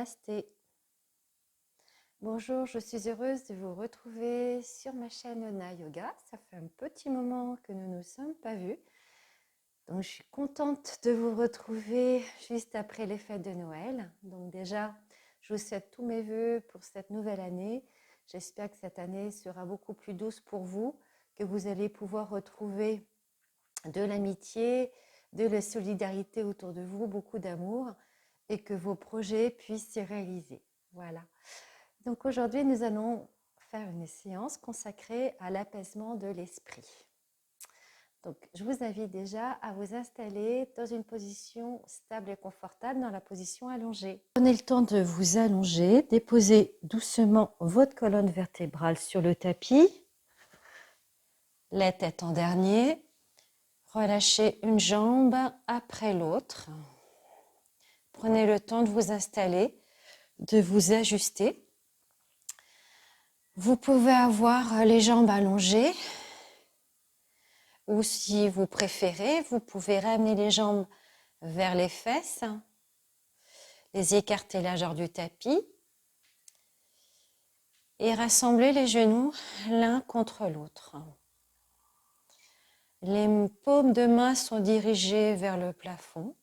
Namasté. Bonjour, je suis heureuse de vous retrouver sur ma chaîne Ona Yoga. Ça fait un petit moment que nous ne nous sommes pas vus. Donc je suis contente de vous retrouver juste après les fêtes de Noël. Donc déjà, je vous souhaite tous mes vœux pour cette nouvelle année. J'espère que cette année sera beaucoup plus douce pour vous, que vous allez pouvoir retrouver de l'amitié, de la solidarité autour de vous, beaucoup d'amour et que vos projets puissent se réaliser. Voilà. Donc aujourd'hui, nous allons faire une séance consacrée à l'apaisement de l'esprit. Donc je vous invite déjà à vous installer dans une position stable et confortable, dans la position allongée. Prenez le temps de vous allonger, déposez doucement votre colonne vertébrale sur le tapis, la tête en dernier. Relâchez une jambe après l'autre. Prenez le temps de vous installer, de vous ajuster. Vous pouvez avoir les jambes allongées ou si vous préférez, vous pouvez ramener les jambes vers les fesses, les écarter la largeur du tapis et rassembler les genoux l'un contre l'autre. Les paumes de main sont dirigées vers le plafond.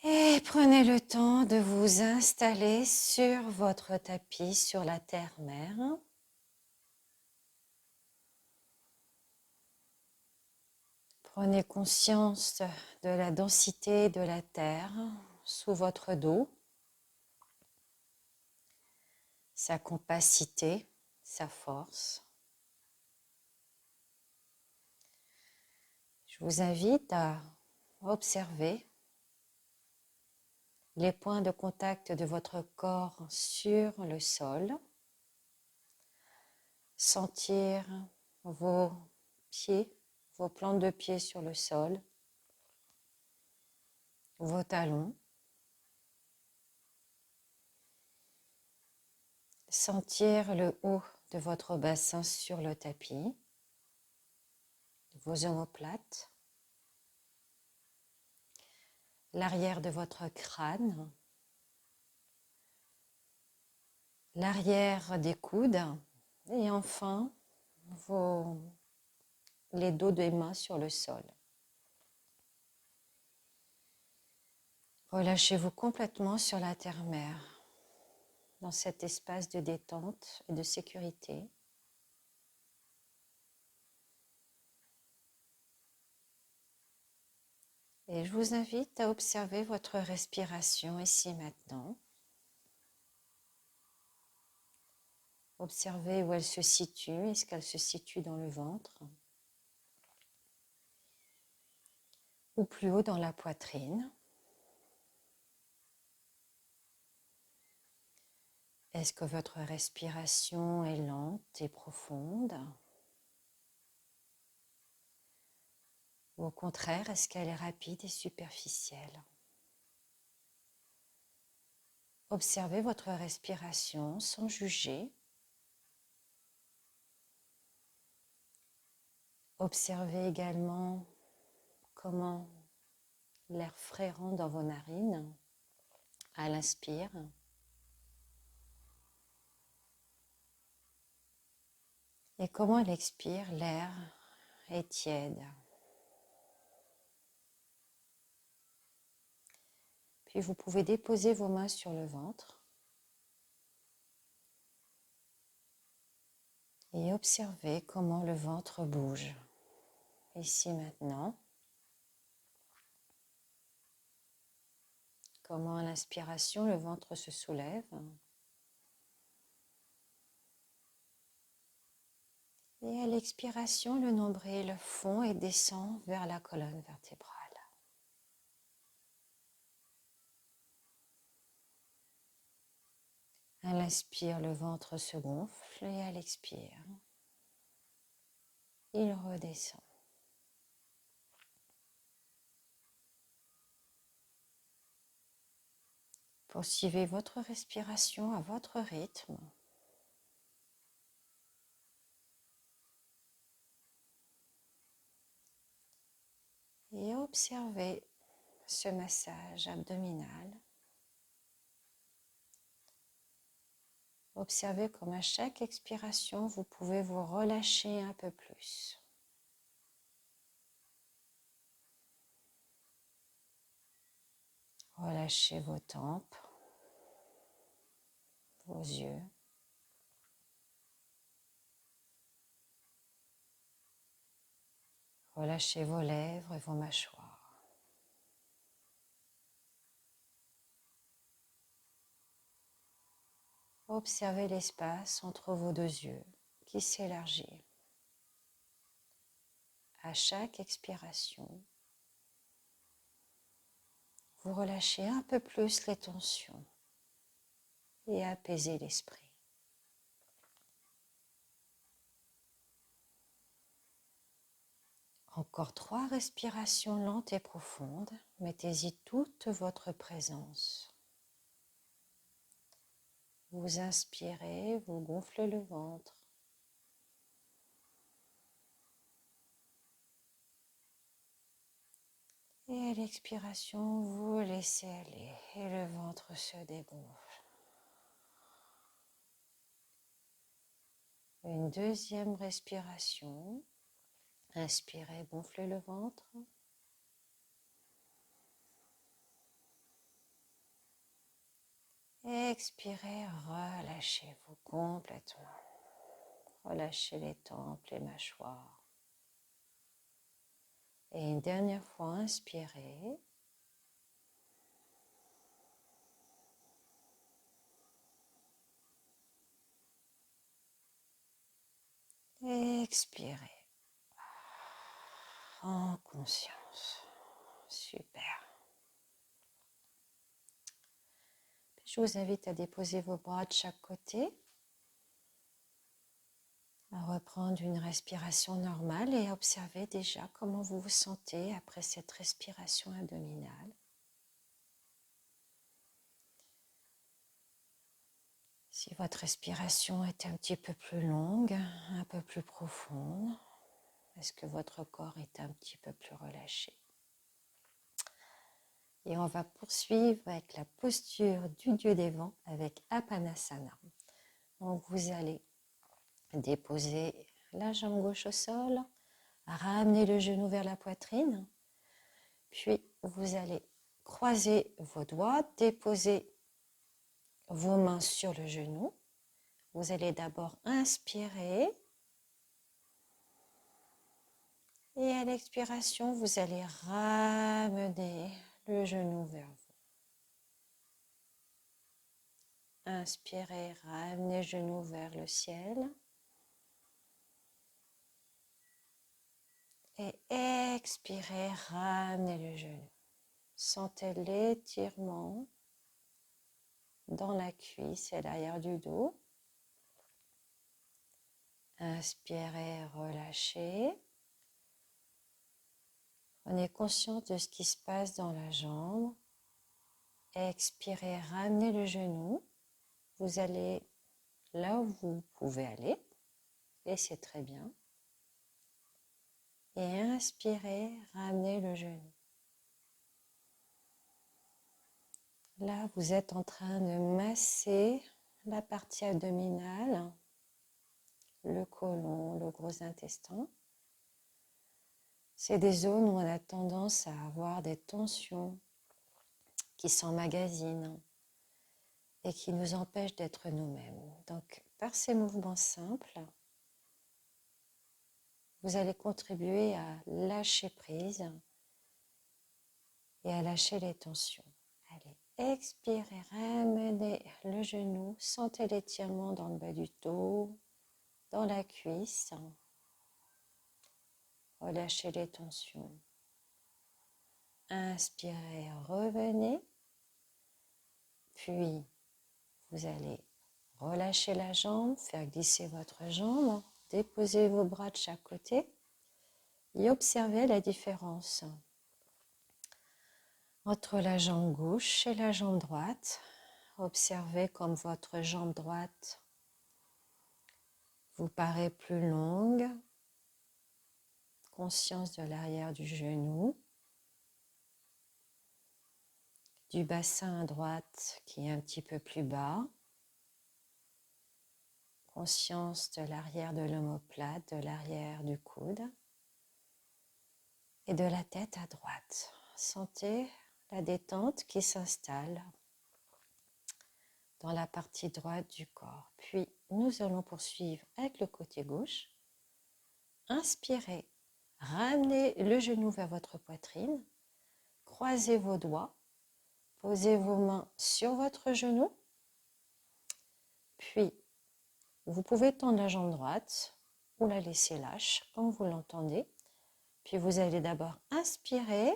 Et prenez le temps de vous installer sur votre tapis, sur la terre-mère. Prenez conscience de la densité de la terre sous votre dos, sa compacité, sa force. Je vous invite à observer les points de contact de votre corps sur le sol. Sentir vos pieds, vos plantes de pieds sur le sol, vos talons. Sentir le haut de votre bassin sur le tapis, vos omoplates, l'arrière de votre crâne, l'arrière des coudes et enfin les dos des mains sur le sol. Relâchez-vous complètement sur la terre-mère, dans cet espace de détente et de sécurité. Et je vous invite à observer votre respiration ici maintenant. Observez où elle se situe. Est-ce qu'elle se situe dans le ventre ou plus haut dans la poitrine? Est-ce que votre respiration est lente et profonde? Ou au contraire, est-ce qu'elle est rapide et superficielle? Observez votre respiration sans juger. Observez également comment l'air frais rentre dans vos narines à l'inspire. Et comment à l'expire, l'air est tiède. Puis vous pouvez déposer vos mains sur le ventre et observer comment le ventre bouge. Ici maintenant, comment à l'inspiration le ventre se soulève et à l'expiration le nombril fond et descend vers la colonne vertébrale. À l'inspire, le ventre se gonfle et à l'expire, il redescend. Poursuivez votre respiration à votre rythme. Et observez ce massage abdominal. Observez comme à chaque expiration, vous pouvez vous relâcher un peu plus. Relâchez vos tempes, vos yeux. Relâchez vos lèvres et vos mâchoires. Observez l'espace entre vos deux yeux qui s'élargit. À chaque expiration, vous relâchez un peu plus les tensions et apaisez l'esprit. Encore 3 respirations lentes et profondes. Mettez-y toute votre présence. Vous inspirez, vous gonflez le ventre. Et à l'expiration, vous laissez aller et le ventre se dégonfle. Une deuxième respiration. Inspirez, gonflez le ventre. Expirez, relâchez-vous complètement. Relâchez les tempes, les mâchoires. Et une dernière fois, inspirez. Expirez en conscience. Super. Je vous invite à déposer vos bras de chaque côté, à reprendre une respiration normale et à observer déjà comment vous vous sentez après cette respiration abdominale. Si votre respiration est un petit peu plus longue, un peu plus profonde, est-ce que votre corps est un petit peu plus relâché? Et on va poursuivre avec la posture du dieu des vents avec Apanasana. Donc vous allez déposer la jambe gauche au sol, ramener le genou vers la poitrine, puis vous allez croiser vos doigts, déposer vos mains sur le genou. Vous allez d'abord inspirer et à l'expiration, vous allez ramener le genou vers vous. Inspirez, ramenez le genou vers le ciel. Et expirez, ramenez le genou. Sentez l'étirement dans la cuisse et l'arrière du dos. Inspirez, relâchez. Prenez conscience de ce qui se passe dans la jambe. Expirez, ramenez le genou. Vous allez là où vous pouvez aller. Et c'est très bien. Et inspirez, ramenez le genou. Là, vous êtes en train de masser la partie abdominale, le côlon, le gros intestin. C'est des zones où on a tendance à avoir des tensions qui s'emmagasinent et qui nous empêchent d'être nous-mêmes. Donc, par ces mouvements simples, vous allez contribuer à lâcher prise et à lâcher les tensions. Allez, expirez, ramenez le genou, sentez l'étirement dans le bas du dos, dans la cuisse. Relâchez les tensions. Inspirez, revenez. Puis, vous allez relâcher la jambe, faire glisser votre jambe, déposer vos bras de chaque côté et observez la différence entre la jambe gauche et la jambe droite. Observez comme votre jambe droite vous paraît plus longue. Conscience de l'arrière du genou. du bassin à droite qui est un petit peu plus bas. Conscience de l'arrière de l'omoplate, de l'arrière du coude et de la tête à droite. Sentez la détente qui s'installe dans la partie droite du corps. Puis, nous allons poursuivre avec le côté gauche. Inspirez, ramenez le genou vers votre poitrine, croisez vos doigts, posez vos mains sur votre genou, puis vous pouvez tendre la jambe droite ou la laisser lâche, comme vous l'entendez. Puis vous allez d'abord inspirer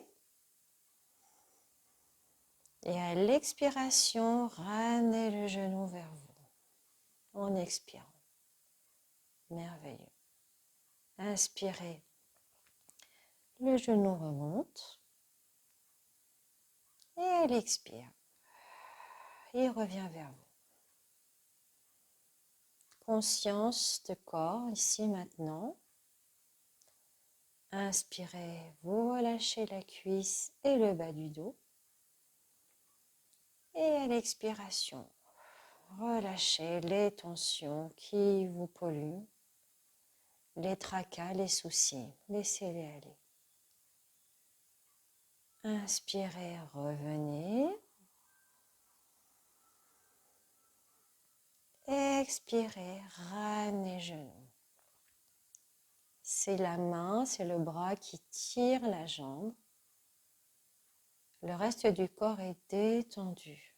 et à l'expiration, ramenez le genou vers vous en expirant. Merveilleux. Inspirez, le genou remonte et elle expire. Il revient vers vous. Conscience de corps ici maintenant. Inspirez, vous relâchez la cuisse et le bas du dos. Et à l'expiration, relâchez les tensions qui vous polluent, les tracas, les soucis. Laissez-les aller. Inspirez, revenez. Expirez, ramenez genoux. C'est la main, c'est le bras qui tire la jambe. Le reste du corps est détendu.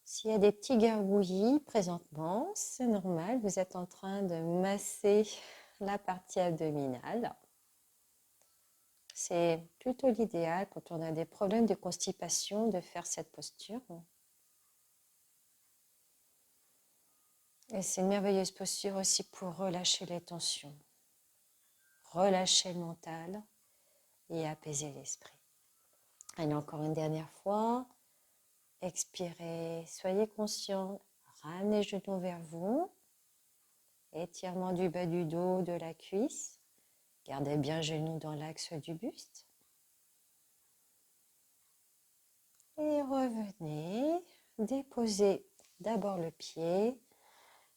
S'il y a des petits gargouillis présentement, c'est normal, vous êtes en train de masser la partie abdominale. C'est plutôt l'idéal quand on a des problèmes de constipation de faire cette posture. Et c'est une merveilleuse posture aussi pour relâcher les tensions, relâcher le mental et apaiser l'esprit. Allez, encore une dernière fois. Expirez, soyez conscient, ramenez les genoux vers vous. Étirement du bas du dos, de la cuisse. Gardez bien genou dans l'axe du buste. Et revenez, déposez d'abord le pied,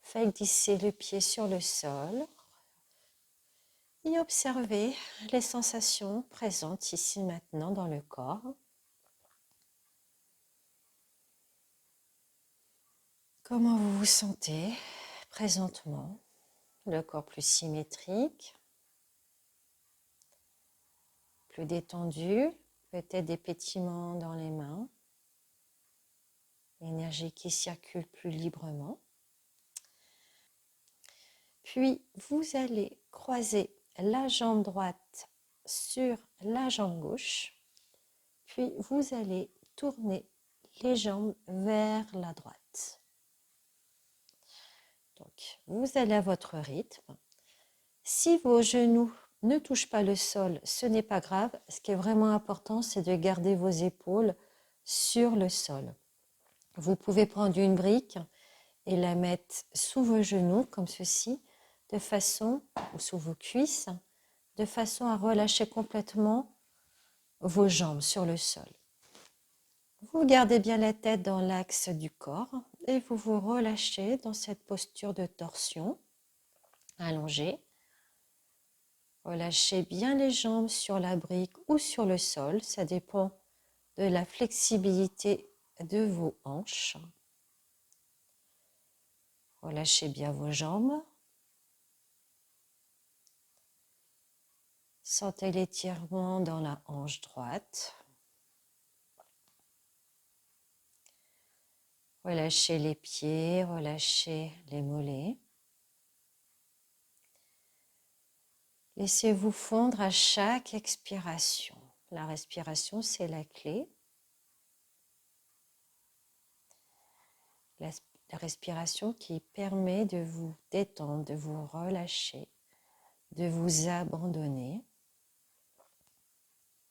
faites glisser le pied sur le sol et observez les sensations présentes ici maintenant dans le corps. Comment vous vous sentez présentement? Le corps plus symétrique, plus détendu, peut-être des pétillements dans les mains, l'énergie qui circule plus librement. Puis vous allez croiser la jambe droite sur la jambe gauche, puis vous allez tourner les jambes vers la droite. Donc, vous allez à votre rythme. Si vos genoux ne touchent pas le sol, ce n'est pas grave. Ce qui est vraiment important, c'est de garder vos épaules sur le sol. Vous pouvez prendre une brique et la mettre sous vos genoux, comme ceci, de façon, ou sous vos cuisses, de façon à relâcher complètement vos jambes sur le sol. Vous gardez bien la tête dans l'axe du corps et vous vous relâchez dans cette posture de torsion, allongée. Relâchez bien les jambes sur la brique ou sur le sol, ça dépend de la flexibilité de vos hanches. Relâchez bien vos jambes. Sentez l'étirement dans la hanche droite. Relâchez les pieds, relâchez les mollets. Laissez-vous fondre à chaque expiration. La respiration, c'est la clé. La respiration qui permet de vous détendre, de vous relâcher, de vous abandonner.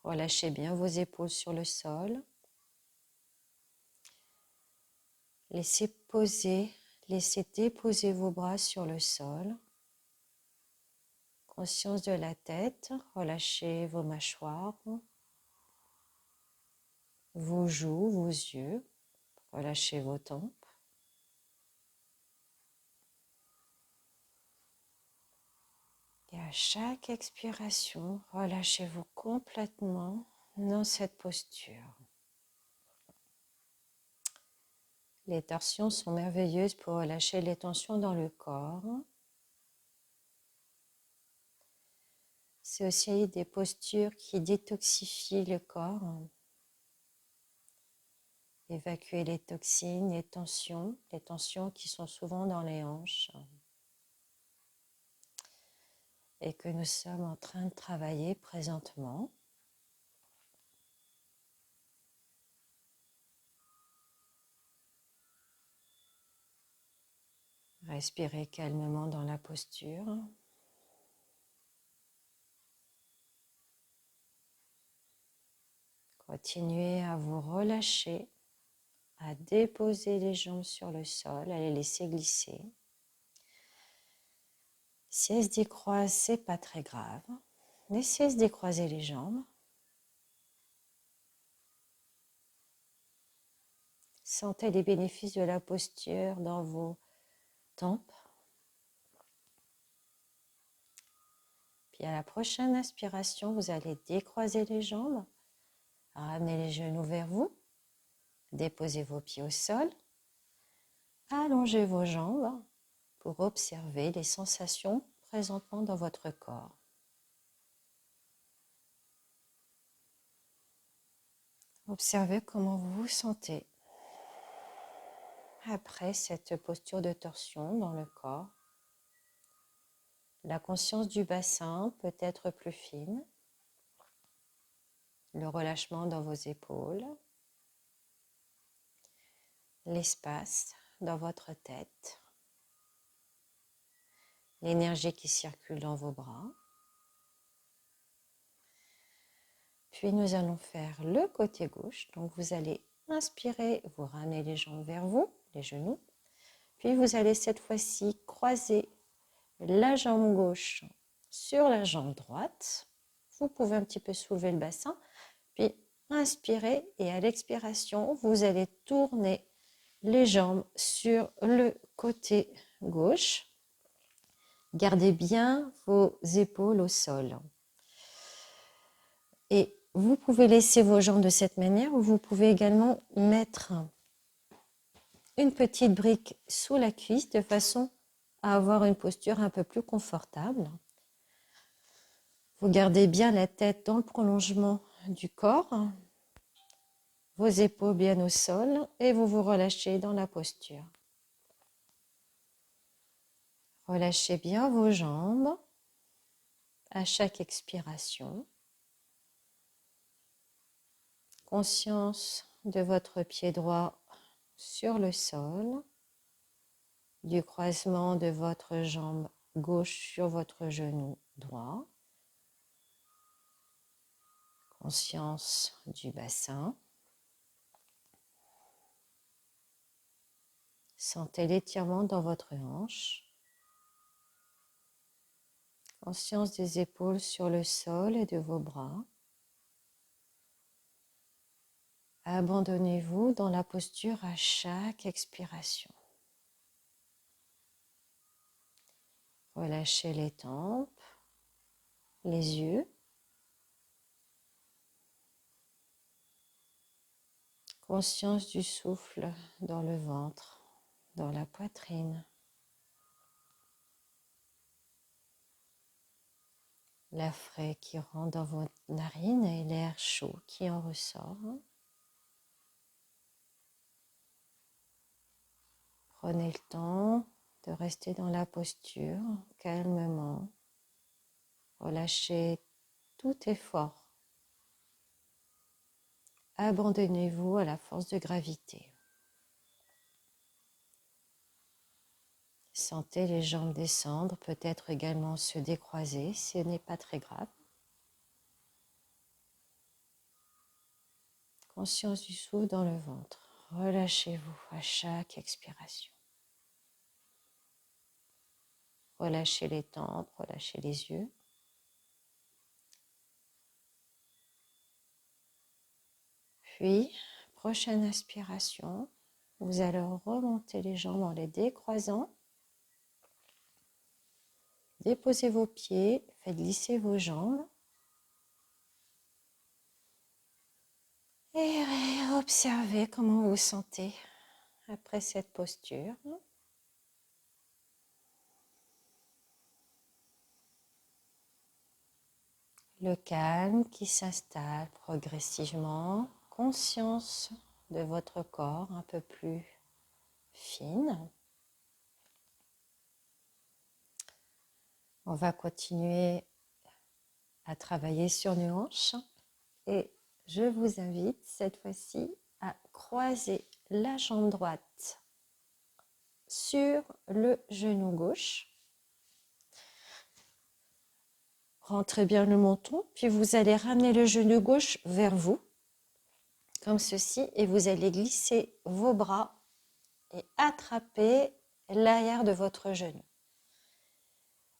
Relâchez bien vos épaules sur le sol. Laissez déposer vos bras sur le sol. Conscience de la tête, relâchez vos mâchoires. vos joues, vos yeux. Relâchez vos tempes. Et à chaque expiration, relâchez-vous complètement dans cette posture. Les torsions sont merveilleuses pour relâcher les tensions dans le corps. C'est aussi des postures qui détoxifient le corps. Évacuer les toxines, les tensions qui sont souvent dans les hanches et que nous sommes en train de travailler présentement. Respirez calmement dans la posture. Continuez à vous relâcher, à déposer les jambes sur le sol, à les laisser glisser. Si elles se décroisent, c'est pas très grave. Laissez se décroiser les jambes. Sentez les bénéfices de la posture dans vos tempes. Puis à la prochaine inspiration, vous allez décroiser les jambes, ramener les genoux vers vous, déposez vos pieds au sol, allongez vos jambes pour observer les sensations présentement dans votre corps. Observez comment vous vous sentez après cette posture de torsion dans le corps. La conscience du bassin peut être plus fine. Le relâchement dans vos épaules. L'espace dans votre tête. L'énergie qui circule dans vos bras. Puis nous allons faire le côté gauche. Donc vous allez inspirer, vous ramenez les jambes vers vous, les genoux. Puis vous allez cette fois-ci croiser la jambe gauche sur la jambe droite. Vous pouvez un petit peu soulever le bassin. Puis inspirez et à l'expiration, vous allez tourner les jambes sur le côté gauche. Gardez bien vos épaules au sol. Et vous pouvez laisser vos jambes de cette manière ou vous pouvez également mettre une petite brique sous la cuisse de façon à avoir une posture un peu plus confortable. Vous gardez bien la tête dans le prolongement du corps, vos épaules bien au sol et vous vous relâchez dans la posture. Relâchez bien vos jambes à chaque expiration. Conscience de votre pied droit sur le sol, du croisement de votre jambe gauche sur votre genou droit. Conscience du bassin. Sentez l'étirement dans votre hanche. Conscience des épaules sur le sol et de vos bras. Abandonnez-vous dans la posture à chaque expiration. Relâchez les tempes, les yeux. Conscience du souffle dans le ventre, dans la poitrine. L'air frais qui rentre dans vos narines et l'air chaud qui en ressort. Prenez le temps de rester dans la posture calmement. Relâchez tout effort. Abandonnez-vous à la force de gravité. Sentez les jambes descendre, peut-être également se décroiser, ce n'est pas très grave. Conscience du souffle dans le ventre. Relâchez-vous à chaque expiration. Relâchez les tempes, relâchez les yeux. Puis, prochaine inspiration, vous allez remonter les jambes en les décroisant. Déposez vos pieds, faites glisser vos jambes. Et observez comment vous vous sentez après cette posture. Le calme qui s'installe progressivement, conscience de votre corps un peu plus fine. On va continuer à travailler sur nos hanches et je vous invite cette fois-ci à croiser la jambe droite sur le genou gauche. Rentrez bien le menton, puis vous allez ramener le genou gauche vers vous, comme ceci, et vous allez glisser vos bras et attraper l'arrière de votre genou.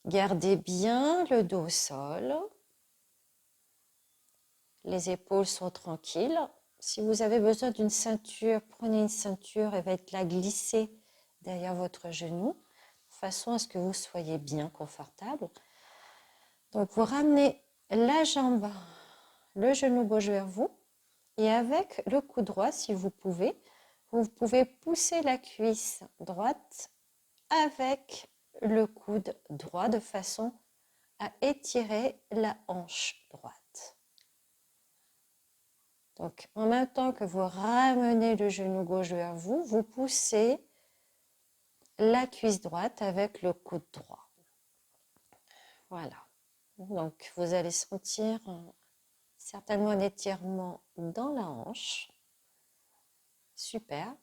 Gardez bien le dos au sol. Les épaules sont tranquilles. Si vous avez besoin d'une ceinture, prenez une ceinture et la glisser derrière votre genou, de façon à ce que vous soyez bien confortable. Donc, vous ramenez la jambe, le genou gauche vers vous et avec le coude droit, si vous pouvez pousser la cuisse droite avec le coude droit de façon à étirer la hanche droite. Donc, en même temps que vous ramenez le genou gauche vers vous, vous poussez la cuisse droite avec le coude droit. Voilà. Donc, vous allez sentir certainement un étirement dans la hanche. Super.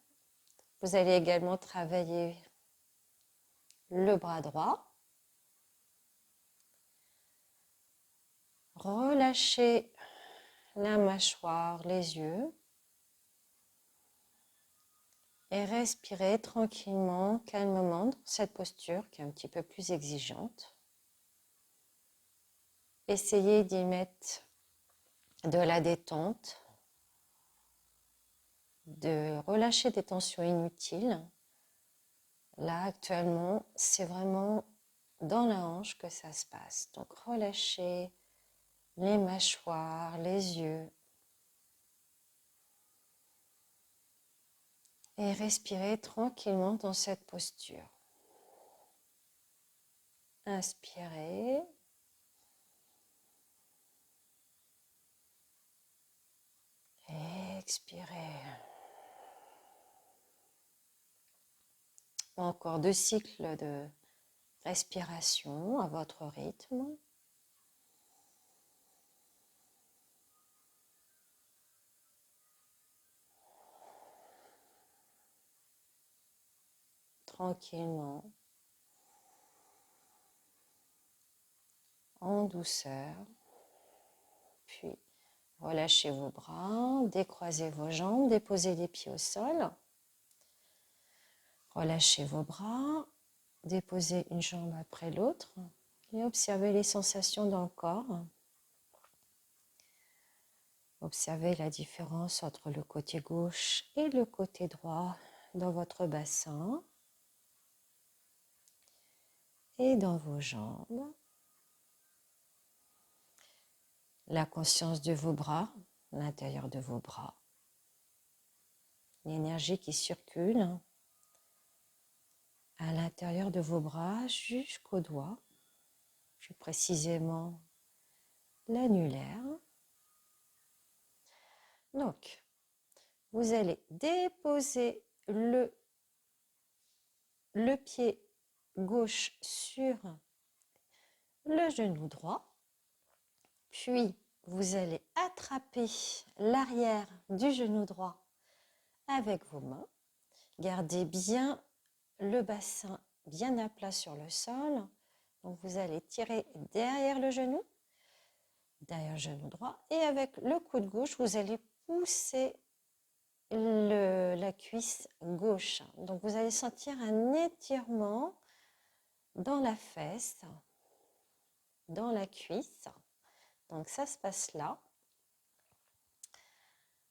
Vous allez également travailler le bras droit. Relâchez la mâchoire, les yeux. Et respirez tranquillement, calmement dans cette posture qui est un petit peu plus exigeante. Essayez d'y mettre de la détente, de relâcher des tensions inutiles. Là, actuellement, c'est vraiment dans la hanche que ça se passe. Donc, relâchez les mâchoires, les yeux. Et respirez tranquillement dans cette posture. Inspirez. Expirez. Encore 2 cycles de respiration à votre rythme. Tranquillement, en douceur. Puis, relâchez vos bras, décroisez vos jambes, déposez les pieds au sol. Relâchez vos bras, déposez une jambe après l'autre et observez les sensations dans le corps. Observez la différence entre le côté gauche et le côté droit dans votre bassin et dans vos jambes. La conscience de vos bras, l'intérieur de vos bras. L'énergie qui circule à l'intérieur de vos bras jusqu'aux doigts, plus précisément l'annulaire. Donc, vous allez déposer le pied gauche sur le genou droit, puis vous allez attraper l'arrière du genou droit avec vos mains. Gardez bien le bassin bien à plat sur le sol. Donc vous allez tirer derrière le genou droit, et avec le coude gauche, vous allez pousser la cuisse gauche. Donc vous allez sentir un étirement dans la fesse, dans la cuisse. Donc ça se passe là.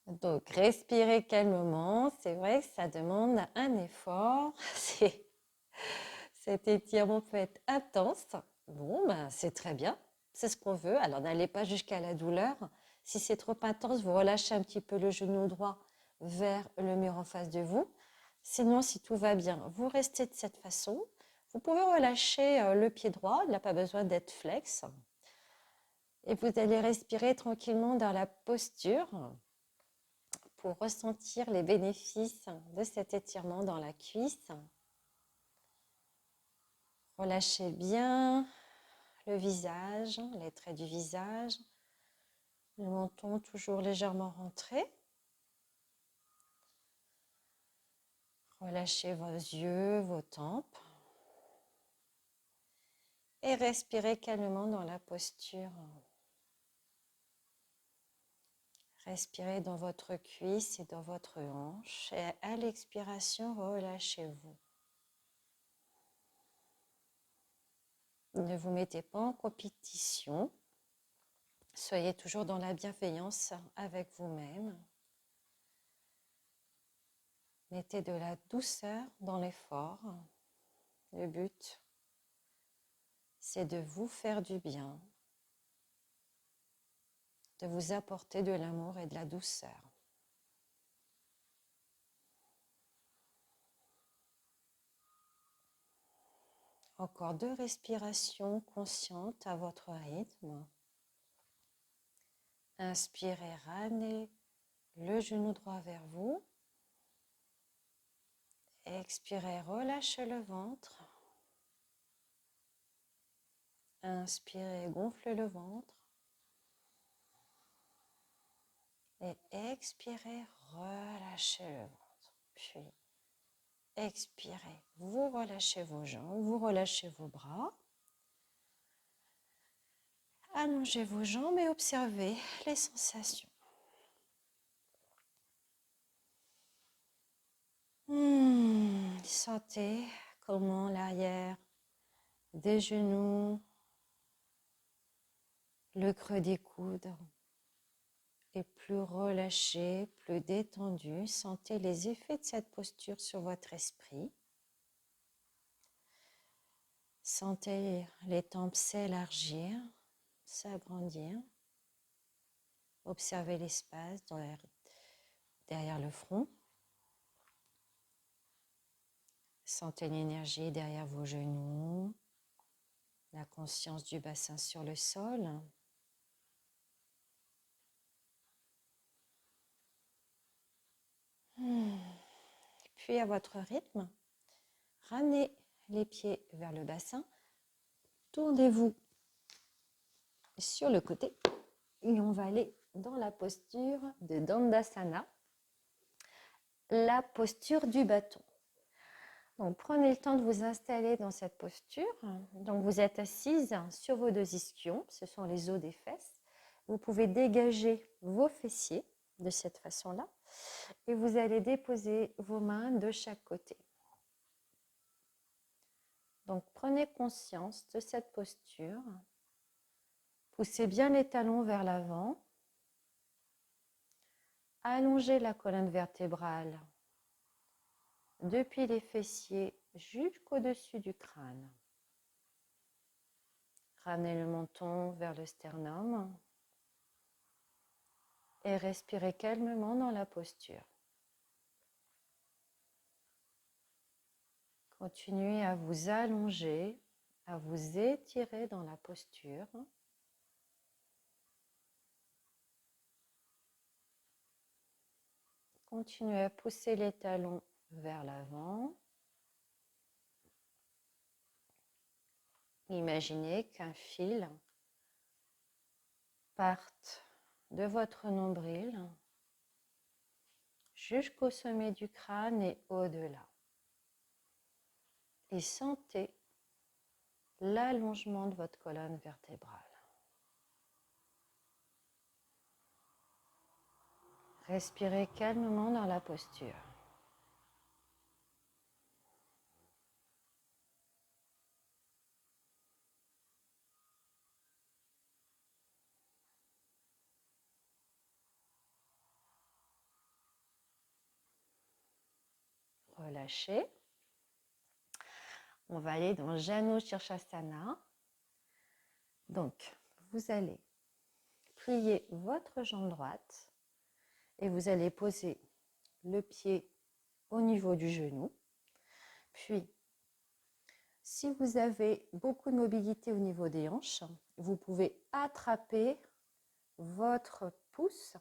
Donc, respirez calmement. C'est vrai que ça demande un effort. Cet étirement peut être intense. Bon, ben, c'est très bien. C'est ce qu'on veut. Alors, n'allez pas jusqu'à la douleur. Si c'est trop intense, vous relâchez un petit peu le genou droit vers le mur en face de vous. Sinon, si tout va bien, vous restez de cette façon. Vous pouvez relâcher le pied droit. Il n'a pas besoin d'être flex. Et vous allez respirer tranquillement dans la posture pour ressentir les bénéfices de cet étirement dans la cuisse. Relâchez bien le visage, les traits du visage, le menton toujours légèrement rentré. Relâchez vos yeux, vos tempes et respirez calmement dans la posture. Respirez dans votre cuisse et dans votre hanche et à l'expiration, relâchez-vous. Ne vous mettez pas en compétition. Soyez toujours dans la bienveillance avec vous-même. Mettez de la douceur dans l'effort. Le but, c'est de vous faire du bien, de vous apporter de l'amour et de la douceur. Encore 2 respirations conscientes à votre rythme. Inspirez, ramenez le genou droit vers vous. Expirez, relâchez le ventre. Inspirez, gonflez le ventre. Et expirez, relâchez le ventre. Puis expirez, vous relâchez vos jambes, vous relâchez vos bras. Allongez vos jambes et observez les sensations. Sentez comment l'arrière des genoux, le creux des coudes est plus relâché, plus détendu. Sentez les effets de cette posture sur votre esprit. Sentez les tempes s'élargir, s'agrandir. Observez l'espace derrière le front. Sentez l'énergie derrière vos genoux, la conscience du bassin sur le sol. Puis à votre rythme, ramenez les pieds vers le bassin, tournez-vous sur le côté et on va aller dans la posture de Dandasana, la posture du bâton. Donc prenez le temps de vous installer dans cette posture. Donc vous êtes assise sur vos 2 ischions, ce sont les os des fesses. Vous pouvez dégager vos fessiers de cette façon-là et vous allez déposer vos mains de chaque côté. Donc prenez conscience de cette posture. Poussez bien les talons vers l'avant. Allongez la colonne vertébrale depuis les fessiers jusqu'au-dessus du crâne. Ramenez le menton vers le sternum et respirez calmement dans la posture. Continuez à vous allonger, à vous étirer dans la posture. Continuez à pousser les talons vers l'avant. Imaginez qu'un fil parte de votre nombril jusqu'au sommet du crâne et au-delà. Et sentez l'allongement de votre colonne vertébrale. Respirez calmement dans la posture. relâchez. On va aller dans Janu Shirshasana. Donc, vous allez plier votre jambe droite et vous allez poser le pied au niveau du genou. Puis, si vous avez beaucoup de mobilité au niveau des hanches, vous pouvez attraper votre pouce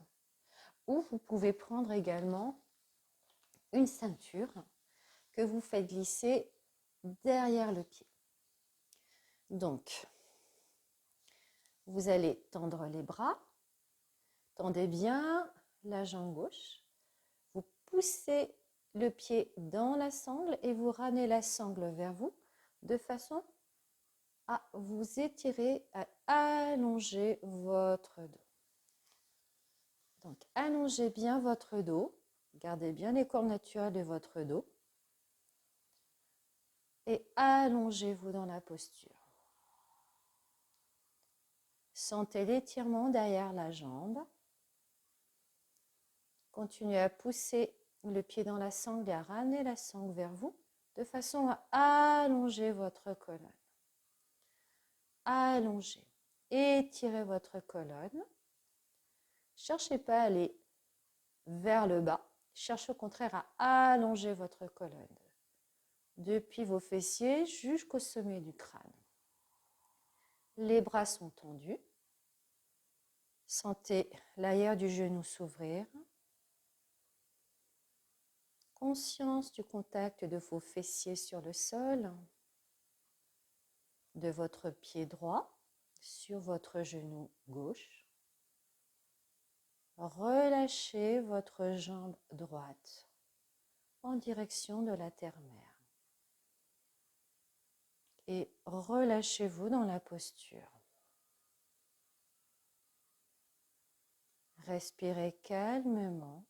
ou vous pouvez prendre également une ceinture que vous faites glisser derrière le pied. Donc, vous allez tendre les bras, tendez bien la jambe gauche, vous poussez le pied dans la sangle et vous ramenez la sangle vers vous de façon à vous étirer, à allonger votre dos. Donc, allongez bien votre dos, gardez bien les courbes naturelles de votre dos et allongez-vous dans la posture. Sentez l'étirement derrière la jambe. Continuez à pousser le pied dans la sangle et à ramener la sangle vers vous de façon à allonger votre colonne. Allongez, étirez votre colonne. Cherchez pas à aller vers le bas. Cherchez au contraire à allonger votre colonne depuis vos fessiers jusqu'au sommet du crâne. Les bras sont tendus. Sentez l'arrière du genou s'ouvrir. Conscience du contact de vos fessiers sur le sol, de votre pied droit sur votre genou gauche. Relâchez votre jambe droite en direction de la terre-mère. Et relâchez-vous dans la posture. Respirez calmement.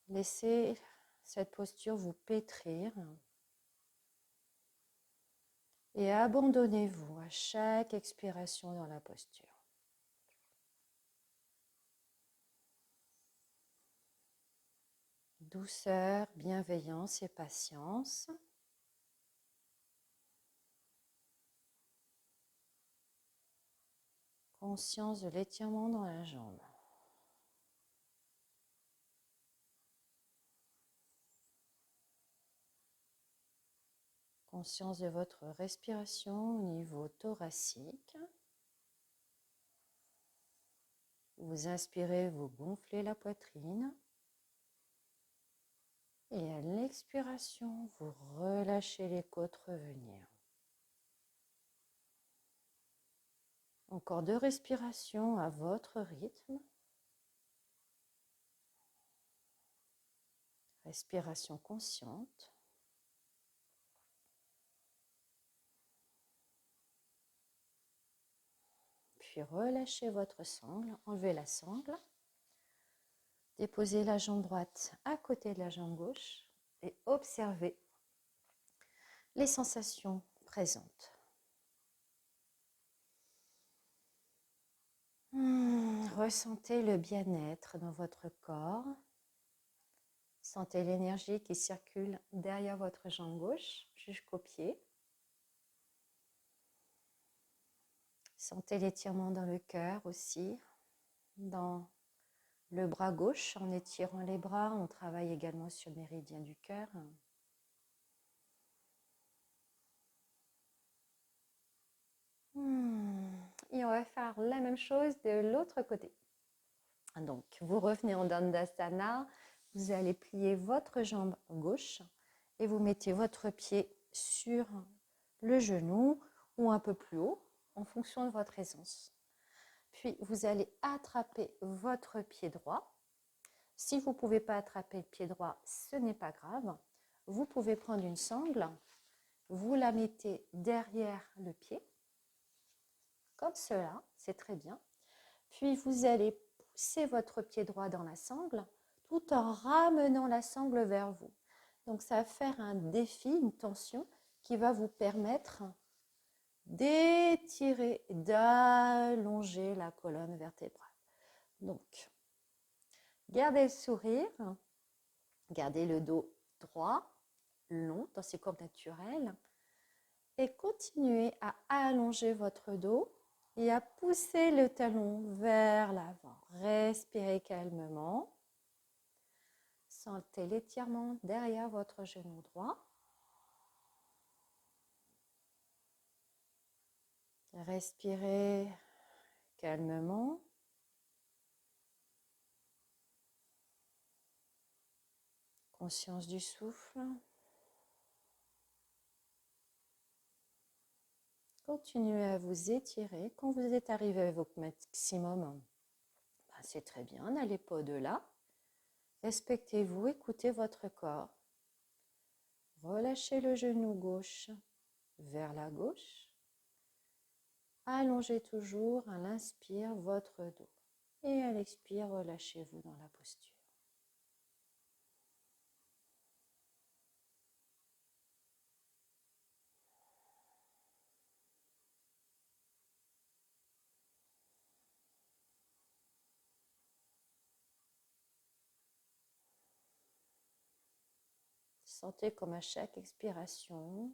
Laissez cette posture vous pétrir. Et abandonnez-vous à chaque expiration dans la posture. Douceur, bienveillance et patience. Conscience de l'étirement dans la jambe. Conscience de votre respiration au niveau thoracique. Vous inspirez, vous gonflez la poitrine. Et à l'expiration, vous relâchez les côtes revenir. Encore 2 respirations à votre rythme. Respiration consciente. Puis relâchez votre sangle, enlevez la sangle. Déposez la jambe droite à côté de la jambe gauche et observez les sensations présentes. Ressentez le bien-être dans votre corps. Sentez l'énergie qui circule derrière votre jambe gauche jusqu'au pied. Sentez l'étirement dans le cœur aussi, dans le bras gauche. En étirant les bras, on travaille également sur le méridien du cœur. Et on va faire la même chose de l'autre côté. Donc, vous revenez en Dandasana, vous allez plier votre jambe gauche et vous mettez votre pied sur le genou ou un peu plus haut en fonction de votre aisance. Puis, vous allez attraper votre pied droit. Si vous ne pouvez pas attraper le pied droit, ce n'est pas grave. Vous pouvez prendre une sangle, vous la mettez derrière le pied, comme cela, c'est très bien. Puis, vous allez pousser votre pied droit dans la sangle tout en ramenant la sangle vers vous. Donc, ça va faire un défi, une tension qui va vous permettre d'étirer, d'allonger la colonne vertébrale. Donc, gardez le sourire, Gardez le dos droit, long dans ses courbes naturelles et continuez à allonger votre dos et à pousser le talon vers l'avant. Respirez calmement. Sentez l'étirement derrière votre genou droit. Respirez calmement. Conscience du souffle. Continuez à vous étirer. Quand vous êtes arrivé à votre maximum, c'est très bien, n'allez pas au-delà. Respectez-vous, écoutez votre corps. Relâchez le genou gauche vers la gauche. Allongez toujours à l'inspire votre dos. Et à l'expire, relâchez-vous dans la posture. Sentez comme à chaque expiration,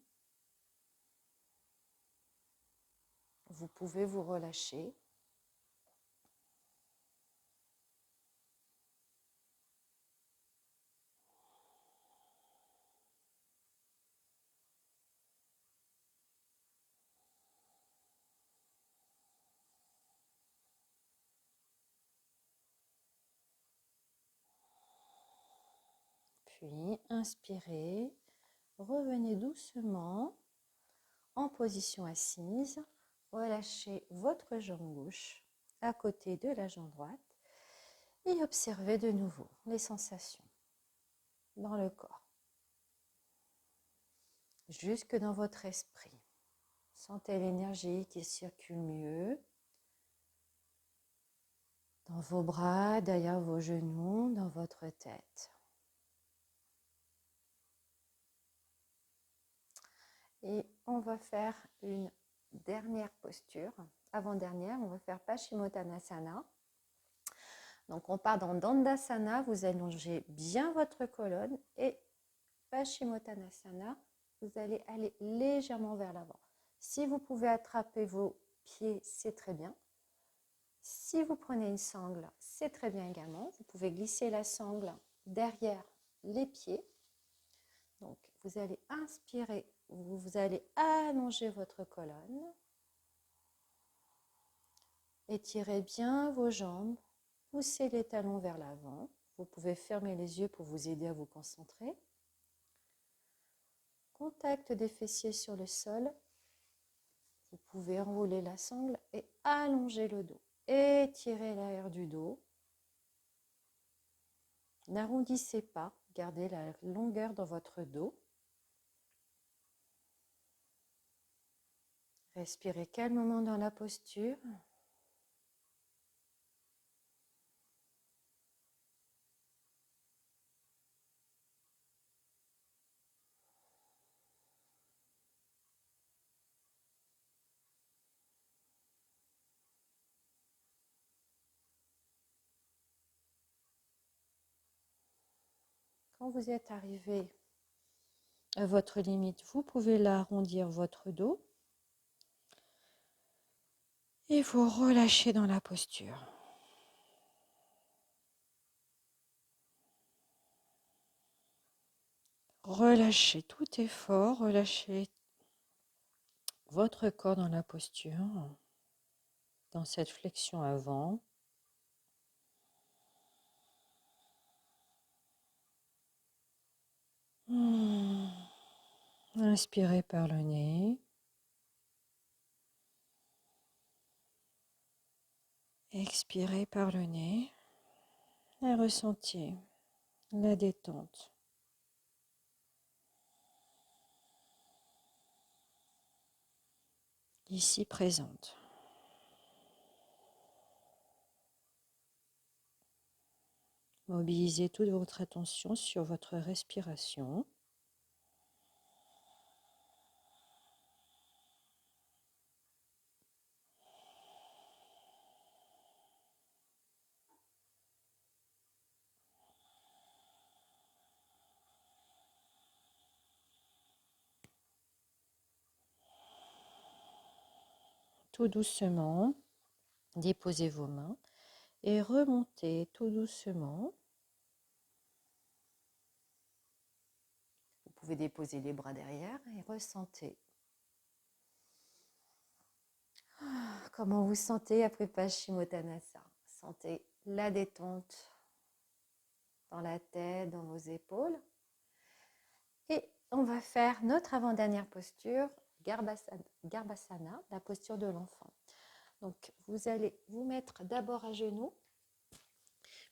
vous pouvez vous relâcher. Puis inspirez, revenez doucement en position assise. Relâchez votre jambe gauche à côté de la jambe droite et observez de nouveau les sensations dans le corps, jusque dans votre esprit. Sentez l'énergie qui circule mieux dans vos bras, derrière vos genoux, dans votre tête. Et on va faire une dernière posture. Avant-dernière, on va faire Paschimottanasana. Donc on part dans Dandasana, vous allongez bien votre colonne et Paschimottanasana, vous allez aller légèrement vers l'avant. Si vous pouvez attraper vos pieds, c'est très bien. Si vous prenez une sangle, c'est très bien également. Vous pouvez glisser la sangle derrière les pieds. Donc, vous allez inspirer, vous allez allonger votre colonne. Étirez bien vos jambes, poussez les talons vers l'avant. Vous pouvez fermer les yeux pour vous aider à vous concentrer. Contact des fessiers sur le sol. Vous pouvez enrouler la sangle et allonger le dos. Étirez l'arrière du dos. N'arrondissez pas, gardez la longueur dans votre dos. Respirez calmement dans la posture. Quand vous êtes arrivé à votre limite, vous pouvez là arrondir votre dos et vous relâchez dans la posture. Relâchez tout effort, relâchez votre corps dans la posture, dans cette flexion avant. Inspirez par le nez. Expirez par le nez et ressentez la détente. Ici présente. Mobilisez toute votre attention sur votre respiration. tout doucement, déposez vos mains et remontez tout doucement. Vous pouvez déposer les bras derrière et ressentez. Comment vous sentez après Paschimottanasana? Sentez la détente dans la tête, dans vos épaules. Et on va faire notre avant-dernière posture, Garbhasana, la posture de l'enfant. Donc, vous allez vous mettre d'abord à genoux,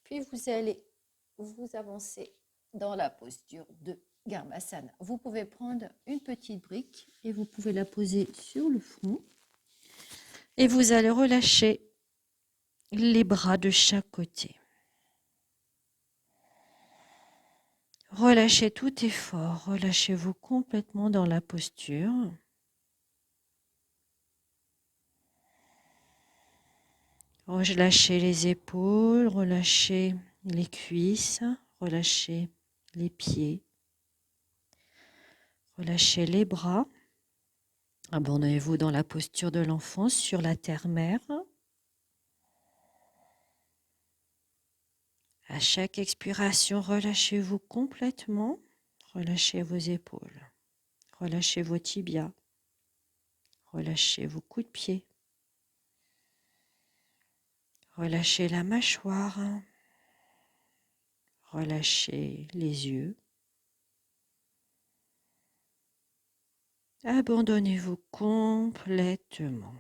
puis vous allez vous avancer dans la posture de Garbhasana. Vous pouvez prendre une petite brique et vous pouvez la poser sur le front. Et vous allez relâcher les bras de chaque côté. Relâchez tout effort, relâchez-vous complètement dans la posture. Relâchez les épaules, relâchez les cuisses, relâchez les pieds, relâchez les bras. Abandonnez-vous dans la posture de l'enfant sur la terre-mère. À chaque expiration, relâchez-vous complètement. Relâchez vos épaules, relâchez vos tibias, relâchez vos coups de pied. Relâchez la mâchoire, relâchez les yeux. Abandonnez-vous complètement.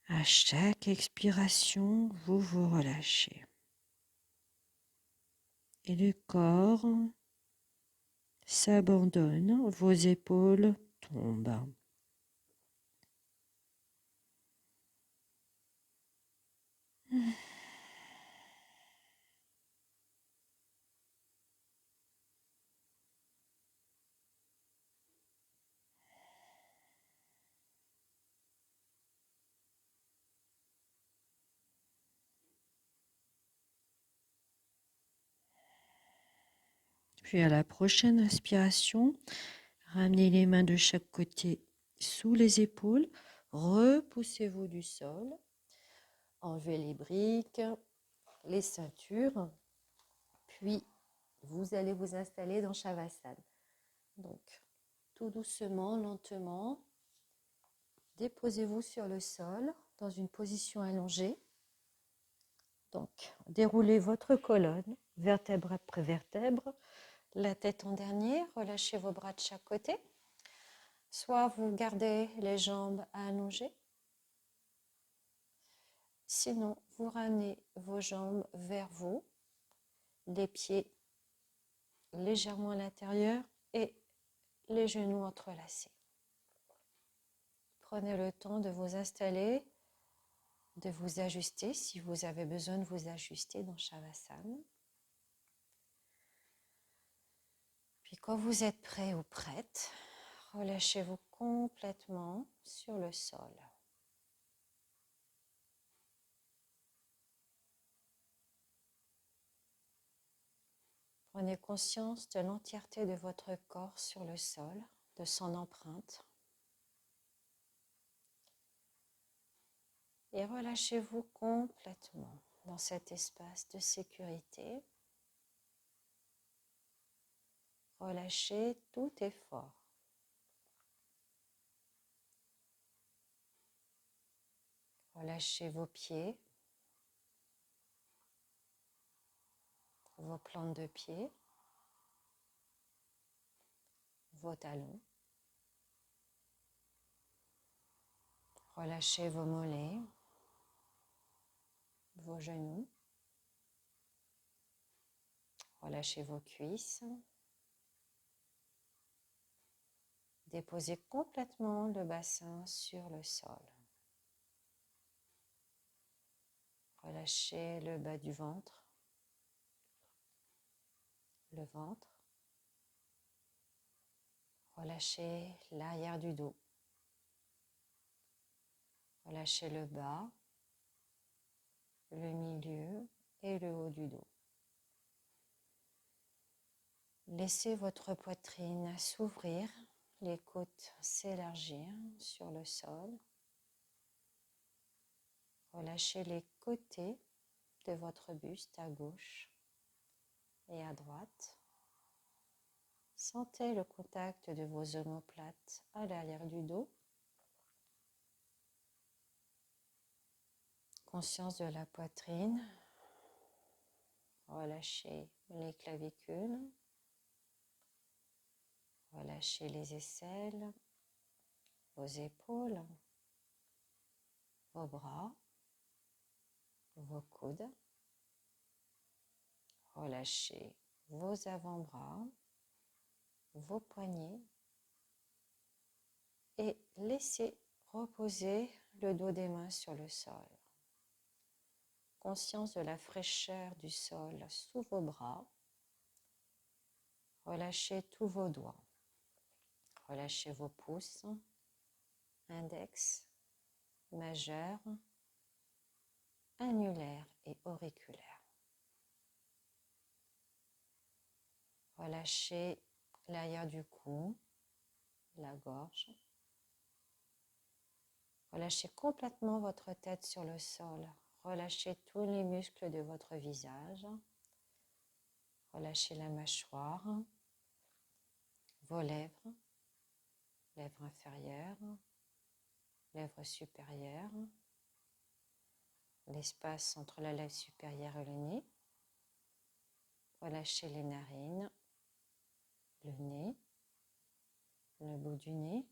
À chaque expiration, vous vous relâchez. Et le corps s'abandonne, vos épaules tombent. Puis à la prochaine inspiration, ramenez les mains de chaque côté sous les épaules, repoussez-vous du sol, enlevez les briques, les ceintures, puis vous allez vous installer dans Shavasana. Donc, tout doucement, lentement, déposez-vous sur le sol dans une position allongée. Donc, déroulez votre colonne, vertèbre après vertèbre, la tête en dernier, relâchez vos bras de chaque côté. Soit vous gardez les jambes allongées, sinon vous ramenez vos jambes vers vous, les pieds légèrement à l'intérieur et les genoux entrelacés. Prenez le temps de vous installer, de vous ajuster si vous avez besoin de vous ajuster dans Shavasana. Puis quand vous êtes prêt ou prête, relâchez-vous complètement sur le sol. Prenez conscience de l'entièreté de votre corps sur le sol, de son empreinte. Et relâchez-vous complètement dans cet espace de sécurité. Relâchez tout effort. Relâchez vos pieds, vos plantes de pied, vos talons. Relâchez vos mollets, vos genoux. Relâchez vos cuisses. Déposez complètement le bassin sur le sol. Relâchez le bas du ventre, le ventre. Relâchez l'arrière du dos. Relâchez le bas, le milieu et le haut du dos. Laissez votre poitrine s'ouvrir, les côtes s'élargir sur le sol. Relâchez les côtés de votre buste à gauche et à droite. Sentez le contact de vos omoplates à l'arrière du dos. Conscience de la poitrine. Relâchez les clavicules. Relâchez les aisselles, vos épaules, vos bras, vos coudes. Relâchez vos avant-bras, vos poignets et laissez reposer le dos des mains sur le sol. Conscience de la fraîcheur du sol sous vos bras. Relâchez tous vos doigts. Relâchez vos pouces, index, majeur, annulaire et auriculaire. Relâchez l'arrière du cou, la gorge. Relâchez complètement votre tête sur le sol. Relâchez tous les muscles de votre visage. Relâchez la mâchoire, vos lèvres, lèvres inférieures, lèvres supérieures, l'espace entre la lèvre supérieure et le nez. Relâchez les narines, le nez, le bout du nez.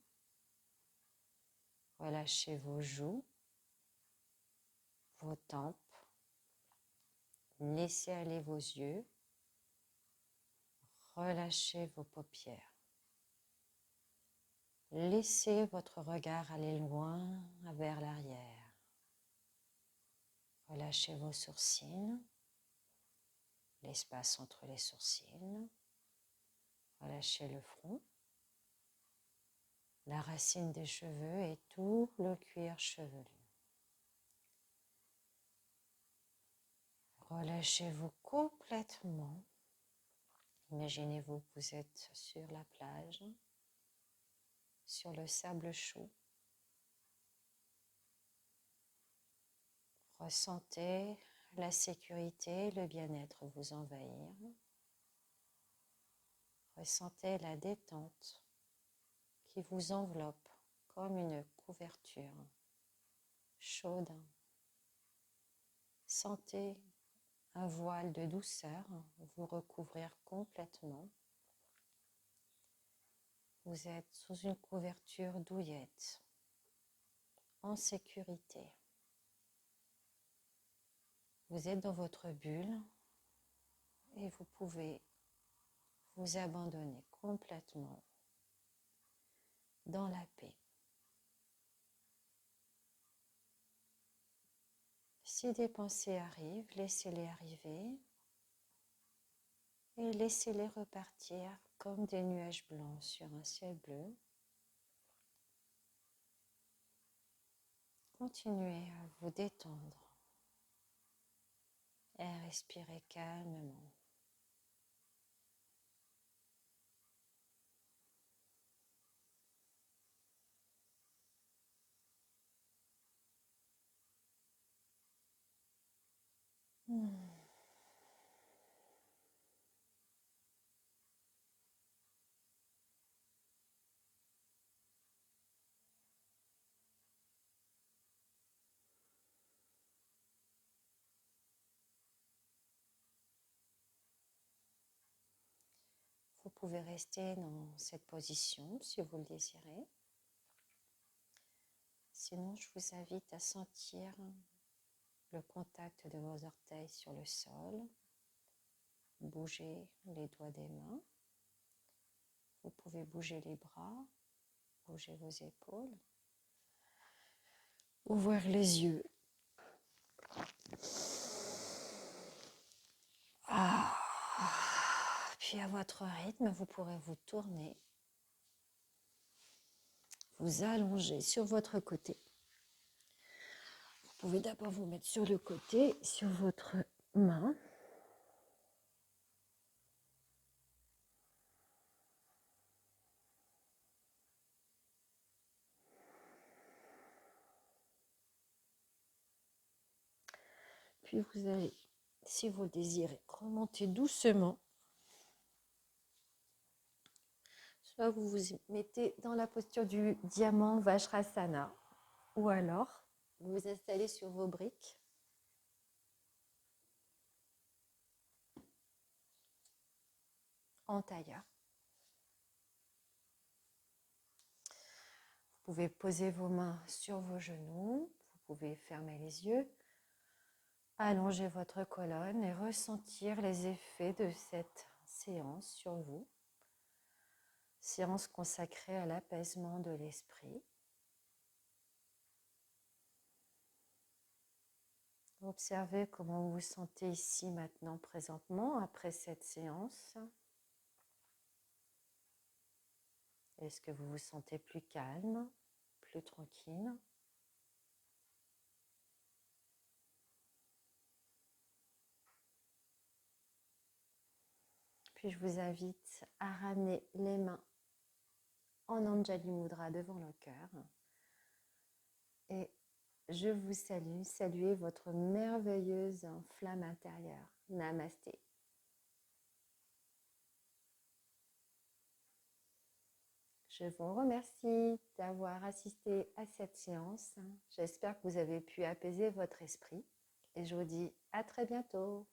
Relâchez vos joues, vos tempes. Laissez aller vos yeux. Relâchez vos paupières. Laissez votre regard aller loin vers l'arrière. Relâchez vos sourcils, l'espace entre les sourcils. Relâchez le front, la racine des cheveux et tout le cuir chevelu. Relâchez-vous complètement. Imaginez-vous que vous êtes sur la plage, sur le sable chaud. Ressentez la sécurité, le bien-être vous envahir. Ressentez la détente qui vous enveloppe comme une couverture chaude. Sentez un voile de douceur vous recouvrir complètement. Vous êtes sous une couverture douillette, en sécurité. Vous êtes dans votre bulle et vous pouvez vous abandonner complètement dans la paix. Si des pensées arrivent, laissez-les arriver et laissez-les repartir comme des nuages blancs sur un ciel bleu. Continuez à vous détendre et à respirer calmement. Vous pouvez rester dans cette position si vous le désirez. Sinon, je vous invite à sentir le contact de vos orteils sur le sol. Bougez les doigts des mains. Vous pouvez bouger les bras, bouger vos épaules. Ouvrir les yeux. Puis à votre rythme, vous pourrez vous tourner, vous allonger sur votre côté. Vous pouvez d'abord vous mettre sur le côté, sur votre main. Puis vous allez, si vous le désirez, remonter doucement. Soit vous vous mettez dans la posture du diamant Vajrasana, ou alors vous vous installez sur vos briques. En tailleur. Vous pouvez poser vos mains sur vos genoux, vous pouvez fermer les yeux, allonger votre colonne et ressentir les effets de cette séance sur vous. Séance consacrée à l'apaisement de l'esprit. Observez comment vous vous sentez ici maintenant, présentement, après cette séance. Est-ce que vous vous sentez plus calme, plus tranquille? Puis je vous invite à ramener les mains en Anjali Mudra devant le cœur. Et je vous salue, saluez votre merveilleuse flamme intérieure. Namasté. Je vous remercie d'avoir assisté à cette séance. J'espère que vous avez pu apaiser votre esprit et je vous dis à très bientôt.